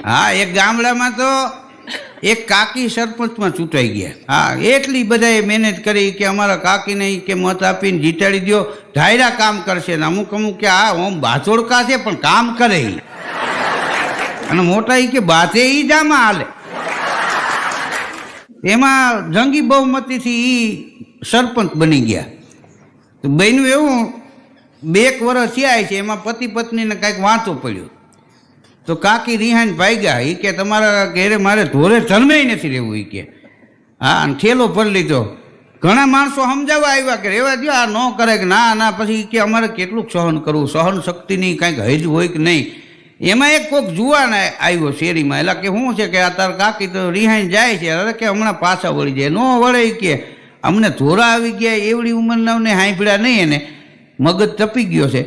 હા, એક ગામડામાં તો એક કાકી સરપંચમાં ચૂંટાઈ ગયા. હા, એટલી બધાએ મહેનત કરી કે અમારા કાકીને કે મત આપીને જીતાડી દો, ધાયરા કામ કરશે ને અમુક કે આ ઓમ બાચોડકા છે પણ કામ કરે અને મોટા કે બાતે જામાં હાલે. એમાં જંગી બહુમતીથી સરપંચ બની ગયા. તો બન્યું એવું 2 વર્ષ થયા છે, એમાં પતિ પત્નીને કાંઈક વાંચો પડ્યો. તો કાકી રિહાઈને ભાગ્યા. એ કે તમારા ઘેરે મારે ધોરે જન્મે નથી રહેવું. એ કે હા, અને ઠેલો ભરી લીધો. ઘણા માણસો સમજાવવા આવ્યા કે રહેવા દો, આ ન કરે કે ના. પછી કે અમારે કેટલું સહન કરવું, સહન શક્તિની કાંઈક હજ હોય કે નહીં. એમાં એક કોઈક જુવાન આવ્યો શેરીમાં. એટલે કે શું છે કે આ તાર કાકી તો રિહાઈને જાય છે, અરે કે હમણાં પાછા વળી જાય. ન વળે કે અમને ધોરા આવી ગયા, એવડી ઉંમરનાને હાંભળ્યા નહીં, એને મગજ તપી ગયો છે,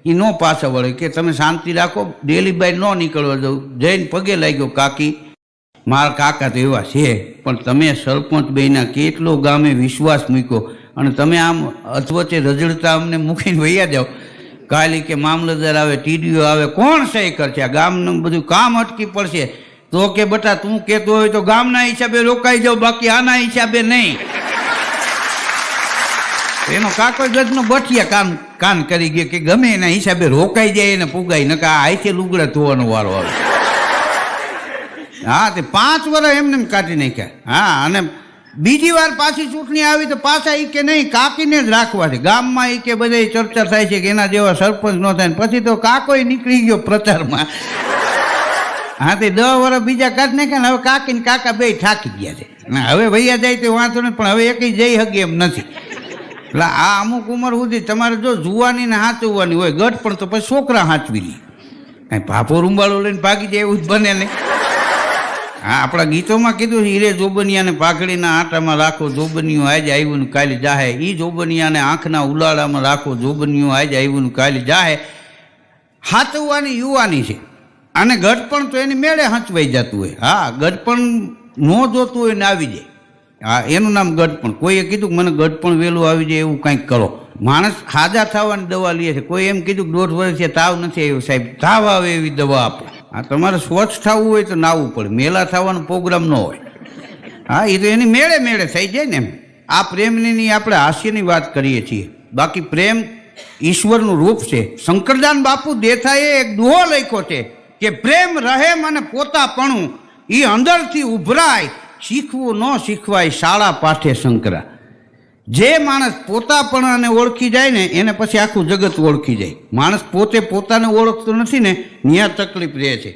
એ ન પાછા વળે. કે તમે શાંતિ રાખો, ડેલી બાય ન નીકળવા દઉં. જઈને પગે લાગ્યો, કાકી મારા કાકા તો એવા છે, પણ તમે સરપંચ બેના કેટલો ગામે વિશ્વાસ મૂક્યો અને તમે આમ અધવચ્ચે રજડતા અમને મૂકીને વૈયા જાઓ. કાલે કે મામલતદાર આવે, ટીડીઓ આવે, કોણ સહી કરશે? આ ગામનું બધું કામ અટકી પડશે. તો કે બટા તું કહેતો હોય તો ગામના હિસાબે રોકાઈ જાવ, બાકી આના હિસાબે નહીં. એનો કાકો ગજનો બઠિયા કાન કરી ગયો કે ગમે એના હિસાબે રોકાઈ જાય એને પુગાઈ, નકા આઈથી લુગડા ધોવાનો વારો આવે. હા, તે 5 વર્ષ એમને કાઢી નાખ્યા. હા, અને બીજી વાર પાછી ચૂંટણી આવી તો પાછા એ કે નહીં, કાકીને જ રાખવા છે. ગામમાં એ કે બધા ચર્ચા થાય છે કે એના જેવા સરપંચ ન થાય. પછી તો કાકોય નીકળી ગયો પ્રચારમાં. હા, તે 10 વર્ષ બીજા કાઢી નાખ્યા ને હવે કાકી ને કાકા બે થાકી ગયા છે. હવે ભૈયા જાય તો વાંધો નહીં, પણ હવે એકઈ જઈ શકે એમ નથી. એટલે આ અમુક ઉંમર સુધી તમારે જો જુવાની ને હાચવવાની હોય, ગઢ પણ તો પછી છોકરા હાચવી લે. કાંઈ ભાપો રૂંબાળો લઈને ભાગી જાય એવું જ બને નહીં. હા, આપણા ગીતોમાં કીધું છે, હીરે જોબનિયાને પાઘડીના આટામાં રાખો, જોબનિયું આજે આવ્યું ને કાલે જાહે. એ જોબનિયાને આંખના ઉલાળામાં રાખો, જોબનિયું આજે આવ્યું ને કાલે જાહે. હાચવવાની યુવાની છે. અને ગઢપણ તો એની મેળે હંચવાઈ જતું હોય. હા, ગઢપણ ન જોતું હોય ને આવી જાય. હા, એનું નામ ગઢપણ. કોઈએ કીધું કે મને ગઢપણ વહેલું આવી જાય એવું કંઈક કરો. માણસ હાજા થવાની દવા લે છે. કોઈ એમ કીધું કે 1.5 વર્ષથી તાવ નથી આવ્યો, સાહેબ તાવ આવે એવી દવા આપો. હા, તમારે સ્વચ્છ થવું હોય તો નાવું પડે, મેલા થવાનો પ્રોગ્રામ ન હોય. હા, એ તો એની મેળે થઈ જાય ને એમ. આ પ્રેમની આપણે હાસ્યની વાત કરીએ છીએ, બાકી પ્રેમ ઈશ્વરનું રૂપ છે. શંકરદાન બાપુ દેથાએ એક દુહો લખ્યો છે કે પ્રેમ રહેમ અને પોતાપણું એ અંદરથી ઉભરાય, શીખવું ન શીખવાય શાળા પાઠે શંકરા. જે માણસ પોતાપણાને ઓળખી જાય ને એને પછી આખું જગત ઓળખી જાય. માણસ પોતે પોતાને ઓળખતો નથી ને, ત્યાં તકલીફ રહે છે.